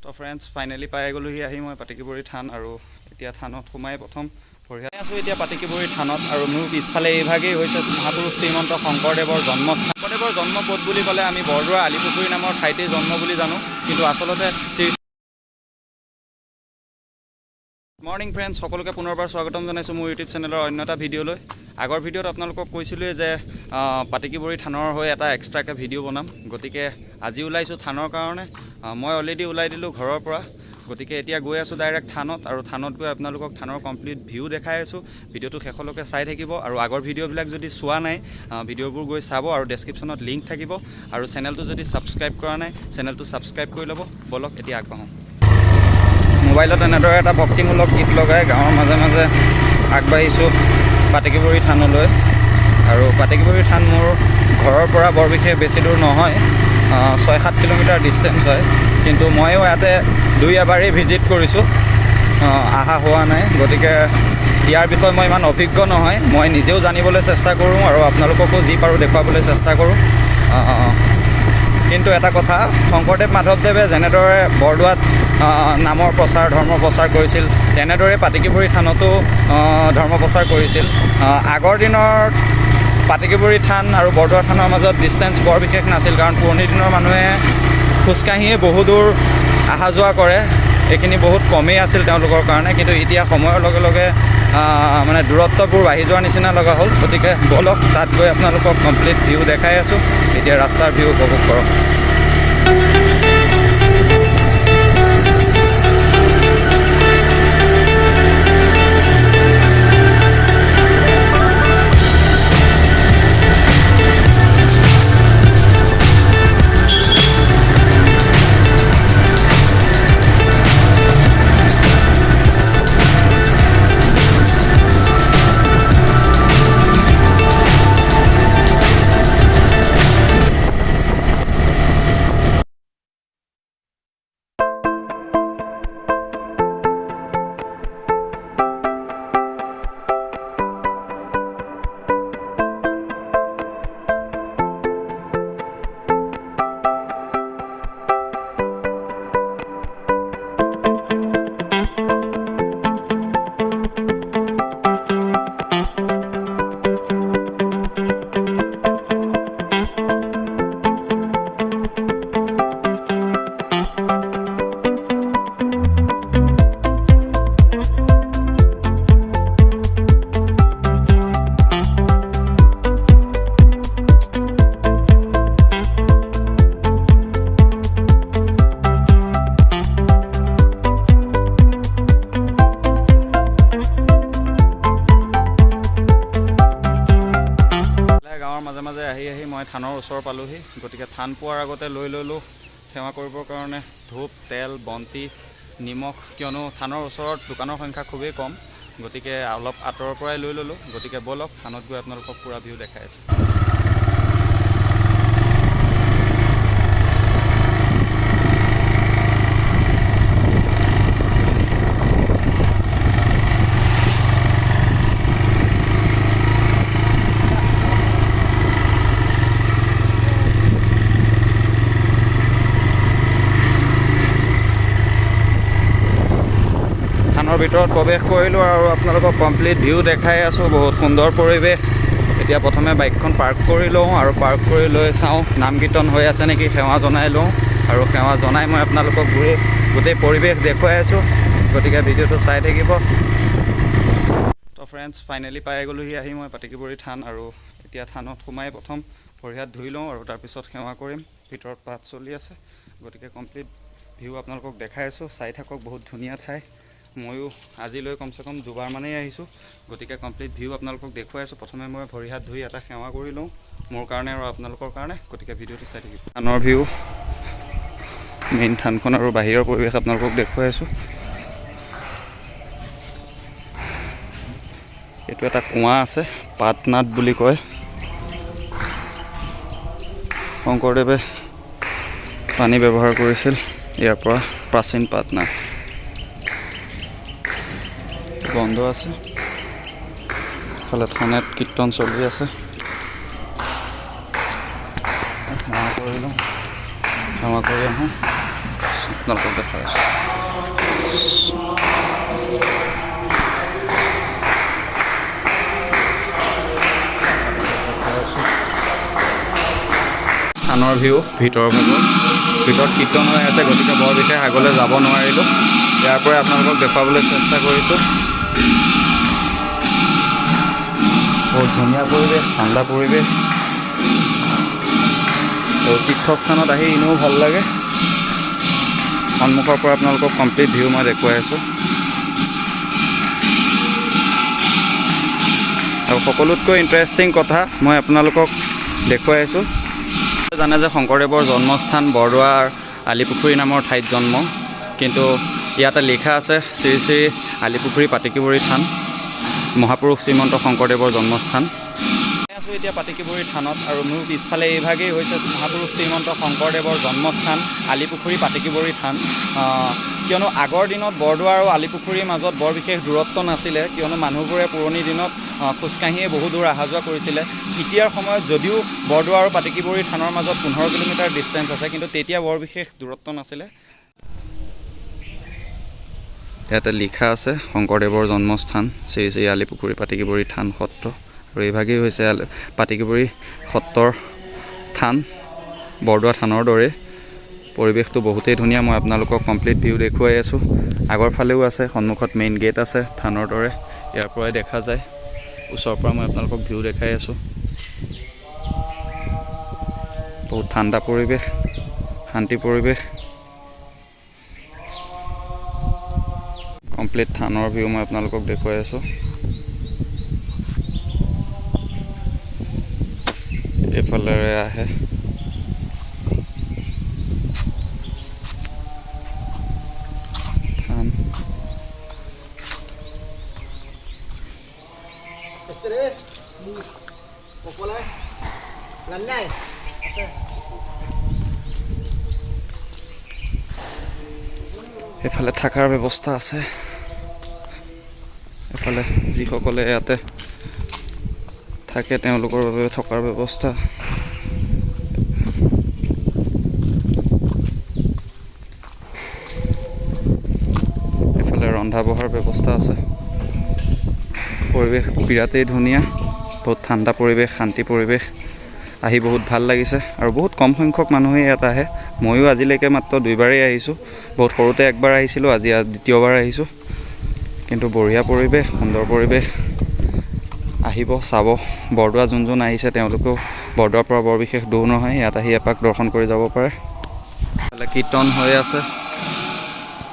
তো friends finally পাই গ'লোহি আহি মই পাটেকিবৰি থান আৰু এতিয়া থানত সোমাই প্ৰথম ভৰি আছোঁ এতিয়া পাটেকিবৰি থানত আৰু মোৰ পিছফালে এইভাগেই হৈছে মহাপুৰুষ শ্ৰীমন্ত শংকৰদেৱৰ জন্মস্থান। শংকৰদেৱৰ জন্ম ক'ত বুলি ক'লে আমি বৰদোৱা আলিপুখুৰী নামৰ ঠাইতেই জন্ম বুলি জানো, কিন্তু আচলতে মৰ্ণিং ফ্ৰেণ্ডছ সকলোকে পুনৰবাৰ স্বাগতম জনাইছোঁ মোৰ ইউটিউব চেনেলৰ অন্য এটা ভিডিঅ'লৈ। আগৰ ভিডিঅ'ত আপোনালোকক কৈছিলোঁৱে যে পাটেকিবৰি থানৰ হৈ এটা এক্সট্ৰাকৈ ভিডিঅ' বনাম, গতিকে আজি ওলাইছোঁ থানৰ কাৰণে। মই অলৰেডি ওলাই দিলোঁ ঘৰৰ পৰা, গতিকে এতিয়া গৈ আছোঁ ডাইৰেক্ট থানত আৰু থানত গৈ আপোনালোকক থানৰ কমপ্লিট ভিউ দেখাই আছোঁ। ভিডিঅ'টো শেষলৈকে চাই থাকিব আৰু আগৰ ভিডিঅ'বিলাক যদি চোৱা নাই ভিডিঅ'বোৰ গৈ চাব আৰু ডেছক্ৰিপশ্যনত লিংক থাকিব আৰু চেনেলটো যদি ছাবস্ক্ৰাইব কৰা নাই চেনেলটো ছাবস্ক্ৰাইব কৰি ল'ব। বলক এতিয়া আগবাঢ়োঁ। মোবাইলত এনেদৰে এটা ভক্তিমূলক গীত লগাই গাঁৱৰ মাজে মাজে আগবাঢ়িছোঁ পাটেকিবৰি থানলৈ। আৰু পাটেকিবৰি থান মোৰ ঘৰৰ পৰা বৰ বিশেষ বেছি দূৰ নহয়, 6-7 কিলোমিটাৰ ডিষ্টেঞ্চ হয়, কিন্তু ময়ো ইয়াতে দুই এবাৰেই ভিজিট কৰিছোঁ, অহা হোৱা নাই। গতিকে ইয়াৰ বিষয়ে মই ইমান অভিজ্ঞ নহয়, মই নিজেও জানিবলৈ চেষ্টা কৰোঁ আৰু আপোনালোককো যি পাৰোঁ দেখুৱাবলৈ চেষ্টা কৰোঁ। কিন্তু এটা কথা, শংকৰদেৱ মাধৱদেৱে যেনেদৰে বৰদোৱাত নামৰ প্ৰচাৰ ধৰ্ম প্ৰচাৰ কৰিছিল, তেনেদৰে পাটেকিবৰি থানতো ধৰ্ম প্ৰচাৰ কৰিছিল। আগৰ দিনৰ পাটেকিবৰি থান আৰু বৰদোৱা থানৰ মাজত ডিষ্টেঞ্চ বৰ বিশেষ নাছিল, কাৰণ পুৰণি দিনৰ মানুহে খোজকাঢ়িয়ে বহু দূৰ অহা যোৱা কৰে, এইখিনি বহুত কমেই আছিল তেওঁলোকৰ কাৰণে। কিন্তু এতিয়া সময়ৰ লগে লগে মানে দূৰত্ববোৰ বাঢ়ি যোৱাৰ নিচিনা লগা হ'ল। গতিকে বলক তাত গৈ আপোনালোকক কমপ্লিট ভিউ দেখাই আছোঁ। এতিয়া ৰাস্তাৰ ভিউ উপভোগ কৰক। মাজে মাজে আহি মই থানৰ ওচৰ পালোহি। গতিকে থান পোৱাৰ আগতে লৈ ল'লোঁ সেৱা কৰিবৰ কাৰণে ধূপ, তেল, বন্তি, নিমখ, কিয়নো থানৰ ওচৰত দোকানৰ সংখ্যা খুবেই কম, গতিকে অলপ আঁতৰৰ পৰাই লৈ ল'লোঁ। গতিকে বলক থানত গৈ আপোনালোকক পূৰা ভিউ দেখাই আছোঁ। থানৰ ভিতৰত প্ৰৱেশ কৰিলোঁ আৰু আপোনালোকক কমপ্লিট ভিউ দেখাই আছোঁ। বহুত সুন্দৰ পৰিৱেশ। এতিয়া প্ৰথমে বাইকখন পাৰ্ক কৰি লওঁ আৰু পাৰ্ক কৰি লৈ চাওঁ নাম কীৰ্তন হৈ আছে নেকি, সেৱা জনাই লওঁ আৰু সেৱা জনাই মই আপোনালোকক গোটেই পৰিৱেশ দেখুৱাই আছোঁ। গতিকে ভিডিঅ'টো চাই থাকিব। তো ফ্ৰেণ্ডছ ফাইনেলি পাই গ'লোহি আহি মই পাটেকিবৰি থান আৰু এতিয়া থানত সোমাই প্ৰথম ভৰি হাত ধুই লওঁ আৰু তাৰপিছত সেৱা কৰিম। ভিতৰত পাঠ চলি আছে, গতিকে কমপ্লিট ভিউ আপোনালোকক দেখাই আছোঁ। চাই থাকক, বহুত ধুনীয়া ঠাই। ময়ো আজিলৈ কমচে কম দুবাৰমানেই আহিছোঁ, গতিকে কমপ্লিট ভিউ আপোনালোকক দেখুৱাই আছোঁ। প্ৰথমে মই ভৰি হাত ধুই এটা সেৱা কৰি লওঁ মোৰ কাৰণে আৰু আপোনালোকৰ কাৰণে। গতিকে ভিডিঅ'টো চাই থাকিব। থানৰ ভিউ, মেইন থানখন আৰু বাহিৰৰ পৰিৱেশ আপোনালোকক দেখুৱাই আছোঁ। এইটো এটা কুঁৱা আছে, পাটনাথ বুলি কয়। শংকৰদেৱে পানী ব্যৱহাৰ কৰিছিল ইয়াৰ পৰা, প্ৰাচীন পাটনাথ। বন্ধ আছে, ইফালে থানেত কীৰ্তন চলি আছে। সেৱা কৰি লওঁ, সেৱা কৰি আহোঁ। আপোনালোকক দেখাই আছোঁ। থানৰ ভিউ ভিতৰৰ ভাগৰ ভিতৰত কীৰ্তন হৈ আছে, গতিকে বৰ বিশেষ আগলৈ যাব নোৱাৰিলোঁ। ইয়াৰ পৰাই আপোনালোকক দেখুৱাবলৈ চেষ্টা কৰিছোঁ। বহুত ধুনীয়া পৰিৱেশ, ঠাণ্ডা পৰিৱেশ আৰু তীৰ্থস্থানত আহি এনেও ভাল লাগে। সন্মুখৰ পৰা আপোনালোকক কমপ্লিট ভিউ মই দেখুৱাই আছোঁ। আৰু সকলোতকৈ ইণ্টাৰেষ্টিং কথা মই আপোনালোকক দেখুৱাই আছোঁ। জানে যে শংকৰদেৱৰ জন্মস্থান বৰদোৱাৰ আলিপুখুৰী নামৰ ঠাইত জন্ম, কিন্তু ইয়াতে লিখা আছে শ্ৰী শ্ৰী আলিপুখুৰী পাটেকিবৰী থান, মহাপুৰুষ শ্ৰীমন্ত শংকৰদেৱৰ জন্মস্থান। আছোঁ এতিয়া পাটেকিবৰী থানত, আৰু মোৰ পিছফালে এইভাগেই হৈছে মহাপুৰুষ শ্ৰীমন্ত শংকৰদেৱৰ জন্মস্থান আলিপুখুৰী পাটেকিবৰী থান। কিয়নো আগৰ দিনত বৰদোৱা আৰু আলিপুখুৰীৰ মাজত বৰ বিশেষ দূৰত্ব নাছিলে, কিয়নো মানুহবোৰে পুৰণি দিনত খোজকাঢ়িয়ে বহু দূৰ অহা যোৱা কৰিছিলে। এতিয়াৰ সময়ত যদিও বৰদোৱা আৰু পাটেকিবৰী থানৰ মাজত 15 কিলোমিটাৰ ডিষ্টেঞ্চ আছে, কিন্তু তেতিয়া বৰ বিশেষ দূৰত্ব নাছিলে। ইয়াতে লিখা আছে শংকৰদেৱৰ জন্মস্থান শ্ৰী শ্ৰী আলিপুখুৰী পাটেকিবৰী থান সত্ৰ, আৰু এইভাগেই হৈছে পাটেকিবৰী সত্ৰৰ থান। বৰদোৱা থানৰ দৰে পৰিৱেশটো বহুতেই ধুনীয়া। মই আপোনালোকক কমপ্লিট ভিউ দেখুৱাই আছোঁ। আগৰ ফালেও আছে, সন্মুখত মেইন গেট আছে থানৰ দৰে, ইয়াৰ পৰাই দেখা যায়। ওচৰৰ পৰা মই আপোনালোকক ভিউ দেখাই আছোঁ। বহুত ঠাণ্ডা পৰিৱেশ, শান্তি পৰিৱেশ। কমপ্লিট থানৰ ভিউ মই আপোনালোকক দেখুৱাই আছোঁ। এইফালেৰে আহে থান। এইফালে থকাৰ ব্যৱস্থা আছে। এফালে যিসকলে ইয়াতে থাকে তেওঁলোকৰ বাবে থকাৰ ব্যৱস্থা। এফালে ৰন্ধা বঢ়াৰ ব্যৱস্থা আছে। পৰিৱেশ বিৰাটেই ধুনীয়া, বহুত ঠাণ্ডা পৰিৱেশ, শান্তি পৰিৱেশ। আহি বহুত ভাল লাগিছে, আৰু বহুত কম সংখ্যক মানুহে ইয়াত আহে। ময়ো আজিলৈকে মাত্ৰ 2বাৰেই আহিছোঁ। বহুত সৰুতে একবাৰ আহিছিলোঁ, আজি দ্বিতীয়বাৰ আহিছোঁ। কিন্তু বঢ়িয়া পৰিৱেশ, সুন্দৰ পৰিৱেশ। আহিব, চাব। বৰদোৱা যোন আহিছে তেওঁলোকেও বৰদোৱাৰ পৰা বৰ বিশেষ দূৰ নহয়, ইয়াত আহি এপাক দৰ্শন কৰি যাব পাৰে। কীৰ্তন হৈ আছে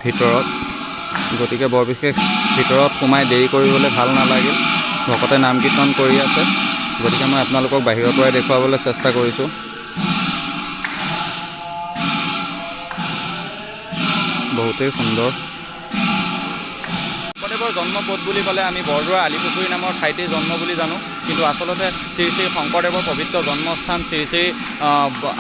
ভিতৰত, গতিকে বৰ বিশেষ ভিতৰত সোমাই দেৰি কৰিবলৈ ভাল নালাগিল। ভকতে নাম কীৰ্তন কৰি আছে, গতিকে মই আপোনালোকক বাহিৰৰ পৰাই দেখুৱাবলৈ চেষ্টা কৰিছোঁ। বহুতেই সুন্দৰ। শংকৰদেৱৰ জন্ম ক'ত বুলি ক'লে আমি বৰদোৱা আলিপুখুৰী নামৰ ঠাইতেই জন্ম বুলি জানো, কিন্তু আচলতে শ্ৰী শ্ৰী শংকৰদেৱৰ পবিত্ৰ জন্মস্থান শ্ৰী শ্ৰী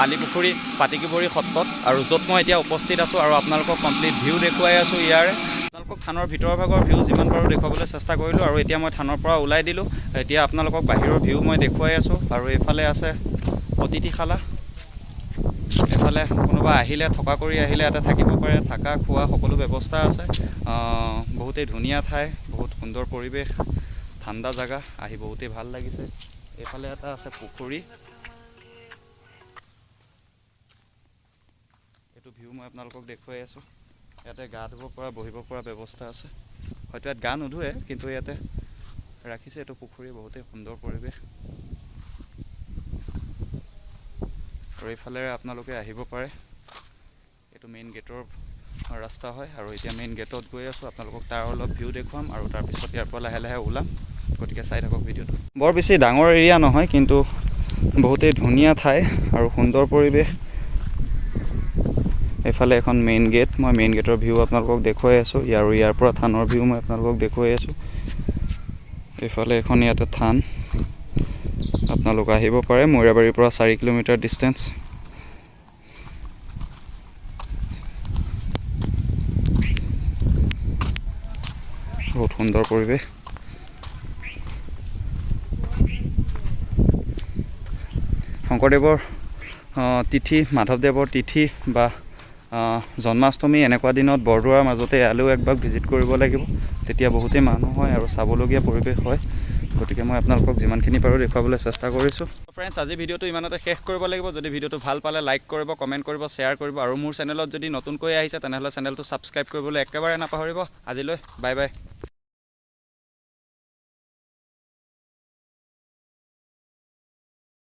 আলিপুখুৰী পাটেকিবৰী সত্ৰত, আৰু য'ত মই এতিয়া উপস্থিত আছোঁ আৰু আপোনালোকক কমপ্লিট ভিউ দেখুৱাই আছোঁ। ইয়াৰে আপোনালোকক থানৰ ভিতৰৰ ভাগৰ ভিউ যিমান পাৰোঁ দেখুৱাবলৈ চেষ্টা কৰিলোঁ, আৰু এতিয়া মই থানৰ পৰা ওলাই দিলোঁ। এতিয়া আপোনালোকক বাহিৰৰ ভিউ মই দেখুৱাই আছোঁ। আৰু এইফালে আছে অতিথিশালা। এইফালে কোনোবা আহিলে, থকা কৰি আহিলে ইয়াতে থাকিব পাৰে, থকা খোৱা সকলো ব্যৱস্থা আছে। বহুতেই ধুনীয়া ঠাই, বহুত সুন্দৰ পৰিৱেশ, ঠাণ্ডা জেগা, আহি বহুতেই ভাল লাগিছে। এইফালে এটা আছে পুখুৰী, এইটো ভিউ মই আপোনালোকক দেখুৱাই আছোঁ। ইয়াতে গা ধুব পৰা, বহিব পৰা ব্যৱস্থা আছে। হয়তো ইয়াত গা নোধোৱে, কিন্তু ইয়াতে ৰাখিছে এইটো পুখুৰী। বহুতেই সুন্দৰ পৰিৱেশ। আৰু এইফালেৰে আপোনালোকে আহিব পাৰে। এইটো মেইন গেটৰ ৰাস্তা হয়, আৰু এতিয়া মেইন গেটত গৈ আছোঁ। আপোনালোকক তাৰ অলপ ভিউ দেখুৱাম, আৰু তাৰপিছত ইয়াৰ পৰা লাহে লাহে ওলাম। গতিকে চাই থাকক ভিডিঅ'টো। বৰ বেছি ডাঙৰ এৰিয়া নহয়, কিন্তু বহুতেই ধুনীয়া ঠাই আৰু সুন্দৰ পৰিৱেশ। এইফালে এখন মেইন গেট, মই মেইন গেটৰ ভিউ আপোনালোকক দেখুৱাই আছোঁ। ইয়াৰ পৰা থানৰ ভিউ মই আপোনালোকক দেখুৱাই আছোঁ। এইফালে এখন ইয়াতে থান, আপোনালোক আহিব পাৰে। মৈৰাবাৰীৰ পৰা 4 কিলোমিটাৰ ডিষ্টেঞ্চ। বহুত সুন্দৰ পৰিৱেশ। শংকৰদেৱৰ তিথি, মাধৱদেৱৰ তিথি বা জন্মাষ্টমী এনেকুৱা দিনত বৰদোৱাৰ মাজতে ইয়ালৈও একবাৰ ভিজিট কৰিব লাগিব। তেতিয়া বহুতেই মানুহ হয় আৰু চাবলগীয়া পৰিৱেশ হয়। গতিকে মই আপোনালোকক যিমানখিনি পাৰোঁ দেখুৱাবলৈ চেষ্টা কৰিছোঁ। ফ্ৰেণ্ডছ, আজি ভিডিঅ'টো ইমানতে শেষ কৰিব লাগিব। যদি ভিডিঅ'টো ভাল পালে লাইক কৰিব, কমেণ্ট কৰিব, শ্বেয়াৰ কৰিব আৰু মোৰ চেনেলত যদি নতুনকৈ আহিছে তেনেহ'লে চেনেলটো ছাবস্ক্ৰাইব কৰিবলৈ একেবাৰে নাপাহৰিব। আজিলৈ বাই বাই।